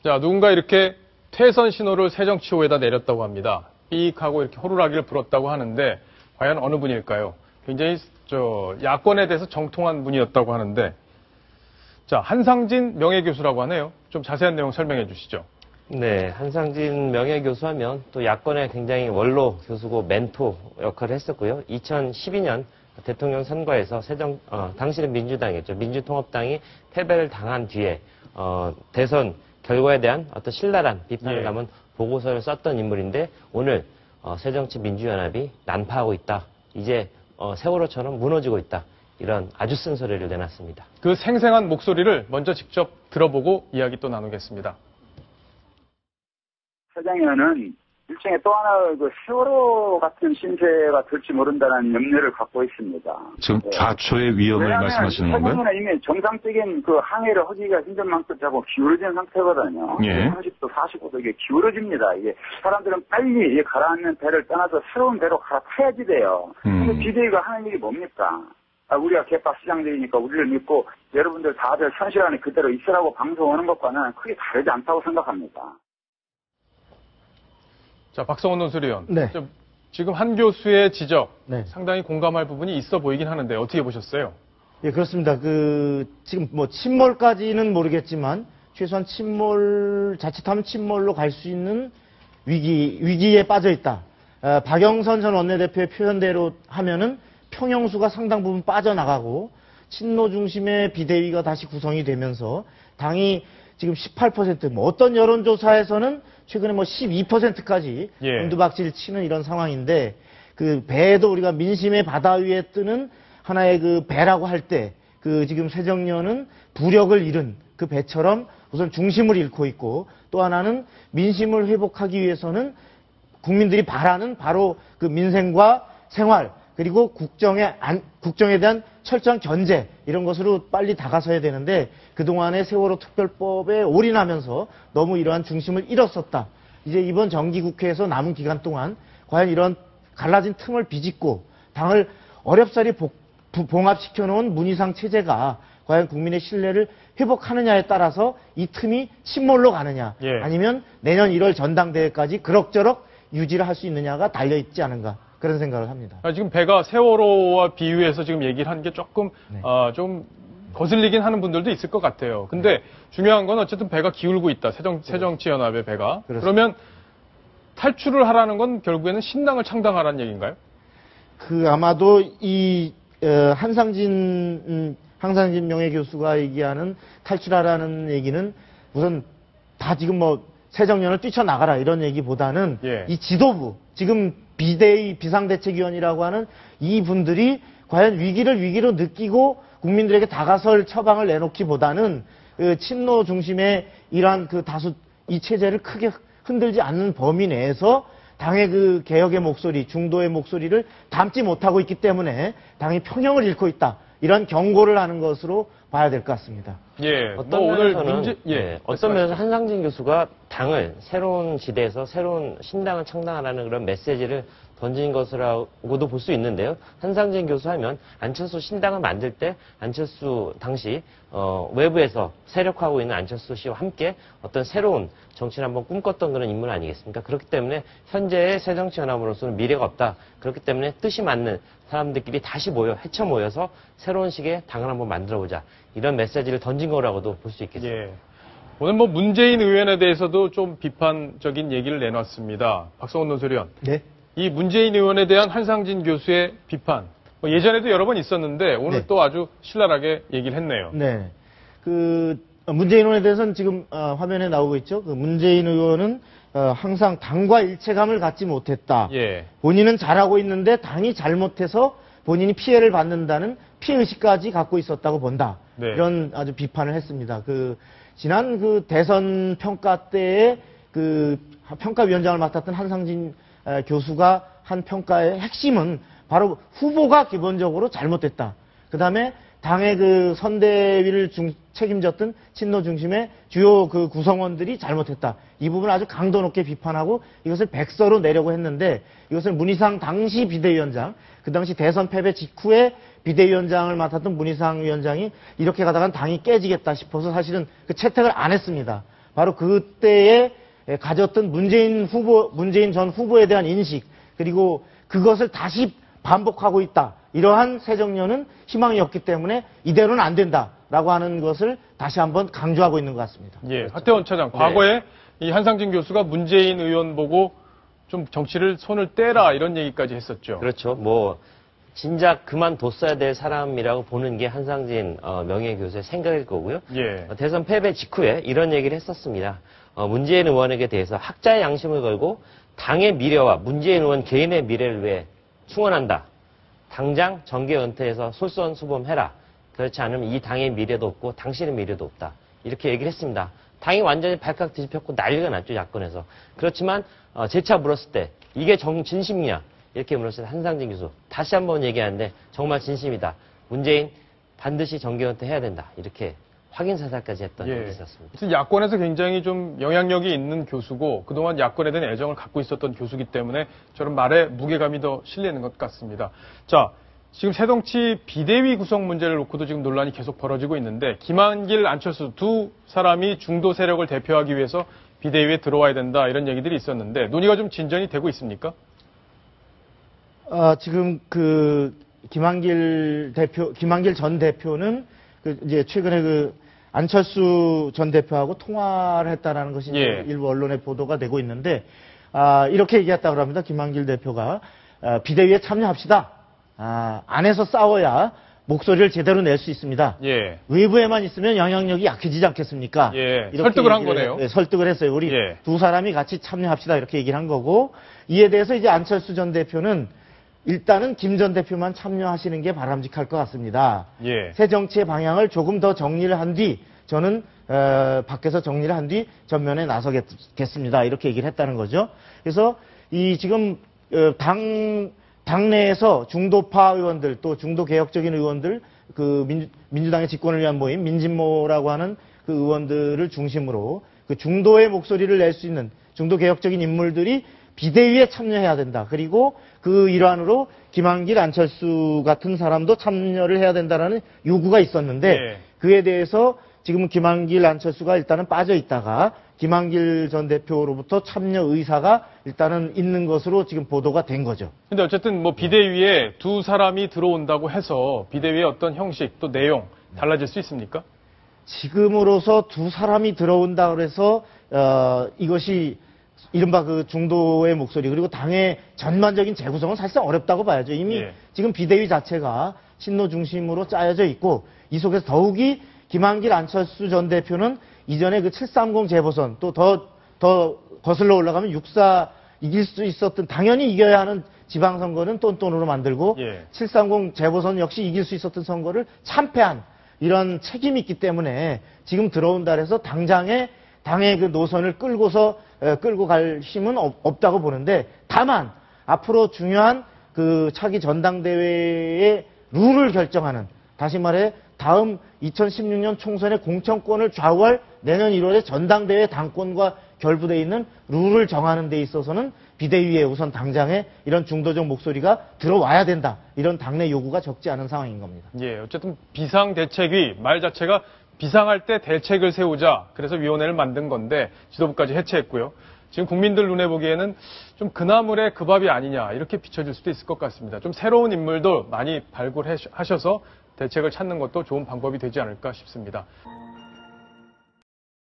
자, 누군가 이렇게 퇴선 신호를 새정치호에다 내렸다고 합니다. 삑하고 이렇게 호루라기를 불었다고 하는데 과연 어느 분일까요? 굉장히 야권에 대해서 정통한 분이었다고 하는데, 자, 한상진 명예교수라고 하네요. 좀 자세한 내용 설명해 주시죠. 네, 한상진 명예교수 하면 또 야권의 굉장히 원로 교수고 멘토 역할을 했었고요. 2012년 대통령 선거에서 당시는 민주당이었죠. 민주통합당이 패배를 당한 뒤에 대선 결과에 대한 어떤 신랄한 비판을 담은 보고서를 썼던 인물인데, 오늘 새정치민주연합이 난파하고 있다. 이제 세월호처럼 무너지고 있다. 이런 아주 쓴 소리를 내놨습니다. 그 생생한 목소리를 먼저 직접 들어보고 이야기 또 나누겠습니다. 새정연은 일종의 또 하나 그 세월호 같은 신세가 될지 모른다는 염려를 갖고 있습니다. 지금 좌초의 위험을 말씀하시는 건가요? 새정연은 이미 정상적인 그 항해를 하기가 힘든 만큼 자꾸 기울어진 상태거든요. 예. 30도, 45도 이게 기울어집니다. 이게 사람들은 빨리 가라앉는 배를 떠나서 새로운 배로 갈아타야지 돼요. 근데 비대위가 하는 일이 뭡니까? 우리가 개밥 시장들이니까 우리를 믿고 여러분들 다들 현실 안에 그대로 있으라고 방송하는 것과는 크게 다르지 않다고 생각합니다. 자, 박성원 논술위원. 네. 지금 한 교수의 지적, 네. 상당히 공감할 부분이 있어 보이긴 하는데 어떻게 보셨어요? 예, 그렇습니다. 지금 침몰까지는 모르겠지만 최소한 자칫하면 침몰로 갈 수 있는 위기에 빠져 있다. 박영선 전 원내대표의 표현대로 하면은 평형수가 상당 부분 빠져나가고 친노 중심의 비대위가 다시 구성이 되면서 당이 지금 18%, 어떤 여론조사에서는 최근에 12%까지 곤두박질 치는 이런 상황인데, 그 배도 우리가 민심의 바다 위에 뜨는 하나의 그 배라고 할 때, 지금 새정연은 부력을 잃은 그 배처럼 우선 중심을 잃고 있고, 또 하나는 민심을 회복하기 위해서는 국민들이 바라는 바로 그 민생과 생활, 그리고 국정에 대한 철저한 견제, 이런 것으로 빨리 다가서야 되는데, 그동안의 세월호 특별법에 올인하면서 너무 이러한 중심을 잃었었다. 이제 이번 정기국회에서 남은 기간 동안 과연 이런 갈라진 틈을 비집고 당을 어렵사리 봉합시켜 놓은 문희상 체제가 과연 국민의 신뢰를 회복하느냐에 따라서 이 틈이 침몰로 가느냐, 아니면 내년 1월 전당대회까지 그럭저럭 유지를 할 수 있느냐가 달려있지 않은가, 그런 생각을 합니다. 지금 배가 세월호와 비유해서 지금 얘기를 한 게 조금 좀 거슬리긴 하는 분들도 있을 것 같아요. 근데 중요한 건 어쨌든 배가 기울고 있다. 새정치연합의 배가. 그렇습니다. 그러면 탈출을 하라는 건 결국에는 신당을 창당하라는 얘기인가요? 아마도 한상진 명예교수가 얘기하는 탈출하라는 얘기는 우선 다 지금 새정연을 뛰쳐나가라 이런 얘기보다는 이 지도부, 지금 비상대책위원이라고 하는 이 분들이 과연 위기로 느끼고 국민들에게 다가설 처방을 내놓기보다는 친노 중심의 이러한 다수 이 체제를 크게 흔들지 않는 범위 내에서 당의 개혁의 목소리, 중도의 목소리를 담지 못하고 있기 때문에 당이 평형을 잃고 있다. 이런 경고를 하는 것으로 봐야 될 것 같습니다. 어떤 면에서 한상진 교수가 당을 새로운 시대에서 새로운 신당을 창당하라는 그런 메시지를 던진 것이라고도 볼 수 있는데요. 한상진 교수 하면 안철수 신당을 만들 때 안철수 당시 외부에서 세력화하고 있는 안철수 씨와 함께 어떤 새로운 정치를 한번 꿈꿨던 그런 인물 아니겠습니까? 그렇기 때문에 현재의 새정치연합으로서는 미래가 없다. 그렇기 때문에 뜻이 맞는 사람들끼리 다시 헤쳐 모여서 새로운 식의 당을 한번 만들어보자. 이런 메시지를 던진 거라고도 볼 수 있겠습니다. 오늘 문재인 의원에 대해서도 좀 비판적인 얘기를 내놨습니다. 박성원 논설위원. 네. 이 문재인 의원에 대한 한상진 교수의 비판, 예전에도 여러 번 있었는데 오늘 또 아주 신랄하게 얘기를 했네요. 네. 문재인 의원에 대해서는 지금 화면에 나오고 있죠. 문재인 의원은 항상 당과 일체감을 갖지 못했다. 본인은 잘하고 있는데 당이 잘못해서 본인이 피해를 받는다는 피해의식까지 갖고 있었다고 본다. 이런 아주 비판을 했습니다. 지난 대선 평가 때에 평가위원장을 맡았던 한상진 교수가 한 평가의 핵심은 바로 후보가 기본적으로 잘못됐다. 그 다음에 당의 선대위를 책임졌던 친노 중심의 주요 구성원들이 잘못했다. 이 부분을 아주 강도 높게 비판하고 이것을 백서로 내려고 했는데, 이것을 문희상 당시 비대위원장, 그 당시 대선 패배 직후에 비대위원장을 맡았던 문희상 위원장이 이렇게 가다간 당이 깨지겠다 싶어서 사실은 채택을 안 했습니다. 바로 그때에 가졌던 문재인 전 후보에 대한 인식, 그리고 그것을 다시 반복하고 있다. 이러한 새정년은 희망이 없기 때문에 이대로는 안 된다라고 하는 것을 다시 한번 강조하고 있는 것 같습니다. 예, 하태원 차장, 과거에 이 한상진 교수가 문재인 의원 보고 좀 정치를 손을 떼라 이런 얘기까지 했었죠. 그렇죠. 뭐 진작 그만뒀어야 될 사람이라고 보는 게 한상진 명예교수의 생각일 거고요. 예. 대선 패배 직후에 이런 얘기를 했었습니다. 문재인 의원에게 대해서 학자의 양심을 걸고 당의 미래와 문재인 의원 개인의 미래를 위해 충원한다. 당장 정계 은퇴해서 솔선수범해라. 그렇지 않으면 이 당의 미래도 없고 당신의 미래도 없다. 이렇게 얘기를 했습니다. 당이 완전히 발칵 뒤집혔고 난리가 났죠, 야권에서. 그렇지만 재차 물었을 때 이게 진심이냐 이렇게 물었을 때 한상진 교수 다시 한번 얘기하는데 정말 진심이다. 문재인 반드시 정계 은퇴해야 된다. 이렇게 확인사살까지 했던 적이 있었습니다. 그래서 야권에서 굉장히 좀 영향력이 있는 교수고 그동안 야권에 대한 애정을 갖고 있었던 교수기 때문에 저런 말에 무게감이 더 실리는 것 같습니다. 자, 지금 새정치 비대위 구성 문제를 놓고도 지금 논란이 계속 벌어지고 있는데 김한길, 안철수 두 사람이 중도 세력을 대표하기 위해서 비대위에 들어와야 된다 이런 얘기들이 있었는데 논의가 좀 진전이 되고 있습니까? 지금 김한길 전 대표는 이제 최근에 안철수 전 대표하고 통화를 했다라는 것이 일부 언론에 보도가 되고 있는데, 이렇게 얘기했다고 합니다. 김한길 대표가, 비대위에 참여합시다. 안에서 싸워야 목소리를 제대로 낼 수 있습니다. 외부에만 있으면 영향력이 약해지지 않겠습니까? 이렇게 설득을 한 거네요. 네, 설득을 했어요. 우리 두 사람이 같이 참여합시다. 이렇게 얘기를 한 거고, 이에 대해서 이제 안철수 전 대표는 일단은 김 전 대표만 참여하시는 게 바람직할 것 같습니다. 새 정치의 방향을 조금 더 정리를 한 뒤 저는 밖에서 정리를 한 뒤 전면에 나서겠습니다. 이렇게 얘기를 했다는 거죠. 그래서 이 지금 당내에서 중도파 의원들 또 중도 개혁적인 의원들 민주당의 집권을 위한 모임 민진모라고 하는 그 의원들을 중심으로 그 중도의 목소리를 낼 수 있는 중도 개혁적인 인물들이 비대위에 참여해야 된다. 그리고 그 일환으로 김한길, 안철수 같은 사람도 참여를 해야 된다라는 요구가 있었는데 그에 대해서 지금 김한길, 안철수가 일단은 빠져 있다가 김한길 전 대표로부터 참여 의사가 일단은 있는 것으로 지금 보도가 된 거죠. 근데 어쨌든 뭐 비대위에 두 사람이 들어온다고 해서 비대위의 어떤 형식 또 내용 달라질 수 있습니까? 지금으로서 두 사람이 들어온다 그래서 이것이 이른바 그 중도의 목소리 그리고 당의 전반적인 재구성은 사실상 어렵다고 봐야죠. 이미 지금 비대위 자체가 친노 중심으로 짜여져 있고 이 속에서 더욱이 김한길, 안철수 전 대표는 이전에 그 730 재보선 또 더 거슬러 올라가면 6.4 이길 수 있었던 당연히 이겨야 하는 지방선거는 똔똔으로 만들고 730 재보선 역시 이길 수 있었던 선거를 참패한 이런 책임이 있기 때문에 지금 들어온다 해서 당의 그 노선을 끌고 갈 힘은 없다고 보는데 다만 앞으로 중요한 그 차기 전당대회의 룰을 결정하는 다시 말해 다음 2016년 총선의 공천권을 좌우할 내년 1월에 전당대회 당권과 결부되어 있는 룰을 정하는 데 있어서는 비대위에 우선 당장에 이런 중도적 목소리가 들어와야 된다. 이런 당내 요구가 적지 않은 상황인 겁니다. 어쨌든 비상대책위 말 자체가 비상할 때 대책을 세우자. 그래서 위원회를 만든 건데 지도부까지 해체했고요. 지금 국민들 눈에 보기에는 좀 그나물의 그 밥이 아니냐 이렇게 비춰질 수도 있을 것 같습니다. 좀 새로운 인물도 많이 발굴하셔서 대책을 찾는 것도 좋은 방법이 되지 않을까 싶습니다.